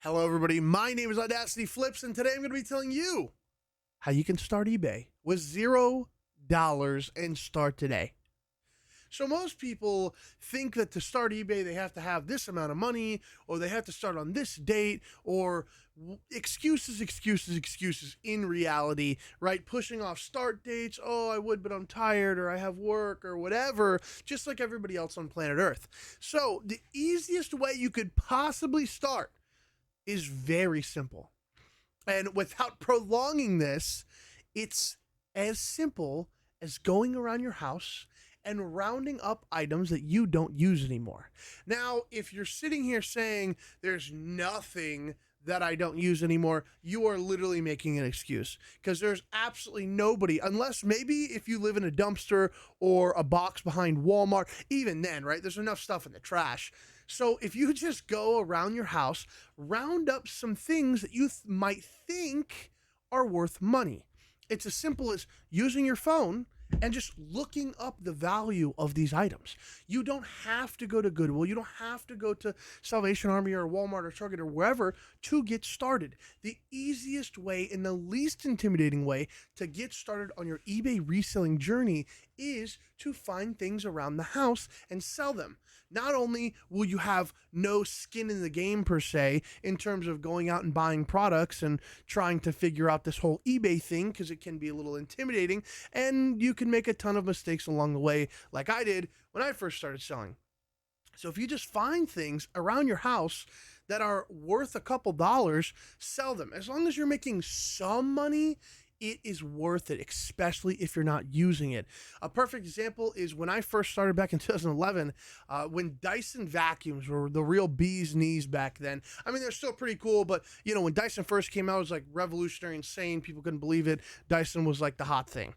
Hello, everybody. My name is Audacity Flips, and today I'm going to be telling you how you can start eBay with $0 and start today. So most people think that to start eBay, they have to have this amount of money, or they have to start on this date, or excuses. In reality, right? Pushing off start dates. Oh, I would, but I'm tired, or I have work, or whatever, just like everybody else on planet Earth. So the easiest way you could possibly start is very simple. And without prolonging this, it's as simple as going around your house and rounding up items that you don't use anymore. Now, if you're sitting here saying there's nothing that I don't use anymore, you are literally making an excuse, because there's absolutely nobody, unless maybe if you live in a dumpster or a box behind Walmart. Even then, right, there's enough stuff in the trash. So if you just go around your house, round up some things that you might think are worth money. It's as simple as using your phone and just looking up the value of these items. You don't have to go to Goodwill. You don't have to go to Salvation Army or Walmart or Target or wherever to get started. The easiest way and the least intimidating way to get started on your eBay reselling journey is to find things around the house and sell them. Not only will you have no skin in the game per se in terms of going out and buying products and trying to figure out this whole eBay thing, because it can be a little intimidating, and you can make a ton of mistakes along the way, like I did when I first started selling. So if you just find things around your house that are worth a couple dollars, sell them. As long as you're making some money, it is worth it, especially if you're not using it. A perfect example is when I first started back in 2011, when Dyson vacuums were the real bee's knees back then. I mean, they're still pretty cool, but you know, when Dyson first came out, it was like revolutionary, insane. People couldn't believe it. Dyson was like the hot thing.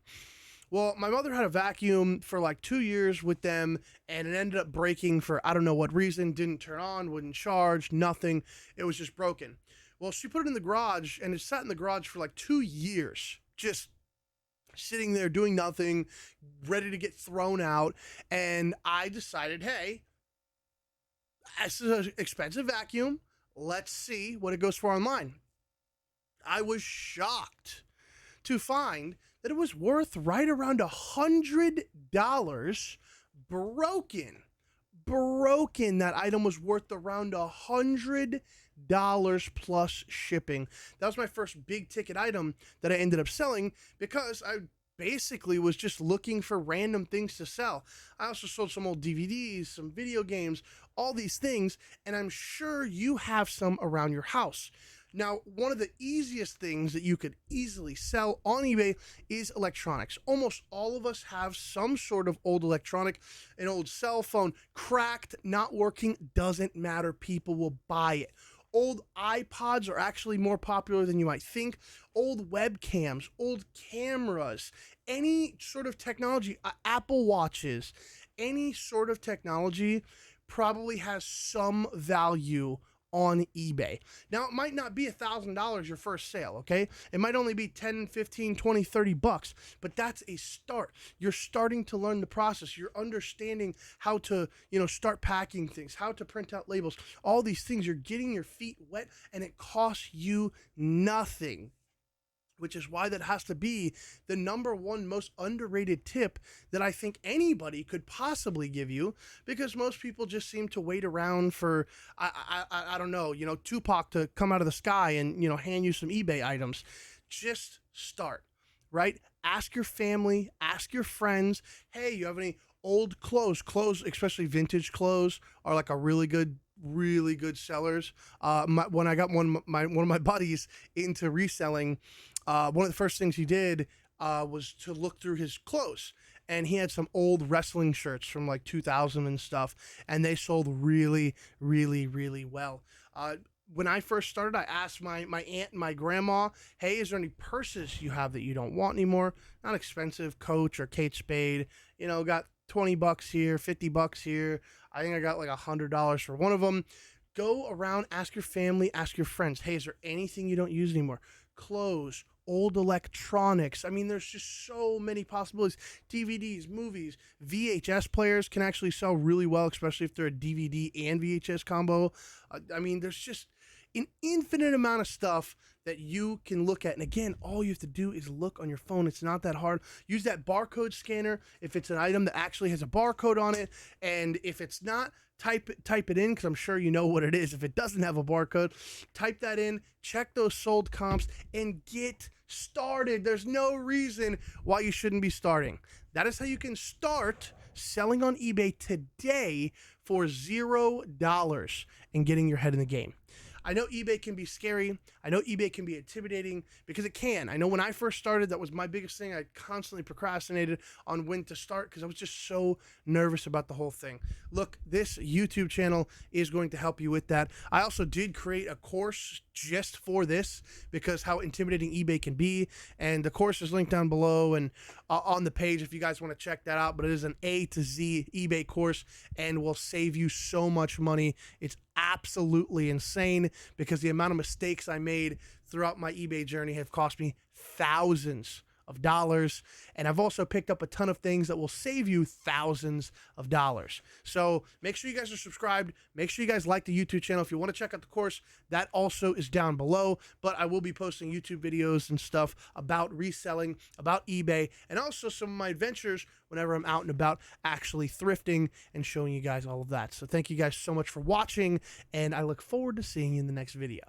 Well, my mother had a vacuum for like 2 years with them, and it ended up breaking for I don't know what reason. Didn't turn on, wouldn't charge, nothing. It was just broken. Well, she put it in the garage, and it sat in the garage for like 2 years, just sitting there doing nothing, ready to get thrown out. And I decided, hey, this is an expensive vacuum. Let's see what it goes for online. I was shocked to find that it was worth right around $100 broken. That item was worth around $100 plus shipping. That was my first big ticket item that I ended up selling, because I basically was just looking for random things to sell. I also sold some old DVDs, some video games, all these things, and I'm sure you have some around your house. Now, one of the easiest things that you could easily sell on eBay is electronics. Almost all of us have some sort of old electronic, an old cell phone, cracked, not working, doesn't matter. People will buy it. Old iPods are actually more popular than you might think. Old webcams, old cameras, any sort of technology, Apple Watches, any sort of technology probably has some value on eBay. Now, it might not be $1,000 your first sale, okay? It might only be 10, 15, 20, 30 bucks, but that's a start. You're starting to learn the process. You're understanding how to, start packing things, how to print out labels, all these things. You're getting your feet wet, and it costs you nothing, which is why that has to be the number one most underrated tip that I think anybody could possibly give you, because most people just seem to wait around for, I don't know, Tupac to come out of the sky and, hand you some eBay items. Just start, right? Ask your family, ask your friends, hey, you have any old clothes, especially vintage clothes, are like a really good sellers. When I got one of my buddies into reselling, one of the first things he did was to look through his clothes, and he had some old wrestling shirts from like 2000 and stuff, and they sold really well. When I first started, I asked my aunt and my grandma, hey, is there any purses you have that you don't want anymore? Not expensive, Coach or Kate Spade, got 20 bucks here, 50 bucks here. I think I got like $100 for one of them. Go around, ask your family, ask your friends, hey, is there anything you don't use anymore? Clothes, old electronics. I mean, there's just so many possibilities. DVDs, movies, VHS players can actually sell really well, especially if they're a DVD and VHS combo. I mean, there's just, an infinite amount of stuff that you can look at. And again, all you have to do is look on your phone. It's not that hard. Use that barcode scanner if it's an item that actually has a barcode on it. And if it's not, type it in, because I'm sure you know what it is. If it doesn't have a barcode, type that in, check those sold comps, and get started. There's no reason why you shouldn't be starting. That is how you can start selling on eBay today for $0 and getting your head in the game. I know eBay can be scary. I know eBay can be intimidating, because it can. I know when I first started, that was my biggest thing. I constantly procrastinated on when to start because I was just so nervous about the whole thing. Look, this YouTube channel is going to help you with that. I also did create a course just for this, because how intimidating eBay can be. And the course is linked down below and on the page if you guys want to check that out. But it is an A to Z eBay course and will save you so much money. It's absolutely insane, because the amount of mistakes I made throughout my eBay journey have cost me thousands of dollars, and I've also picked up a ton of things that will save you thousands of dollars. So make sure you guys are subscribed. Make sure you guys like the YouTube channel. If you want to check out the course, that also is down below. But I will be posting YouTube videos and stuff about reselling, about eBay, and also some of my adventures whenever I'm out and about actually thrifting and showing you guys all of that. So thank you guys so much for watching, and I look forward to seeing you in the next video.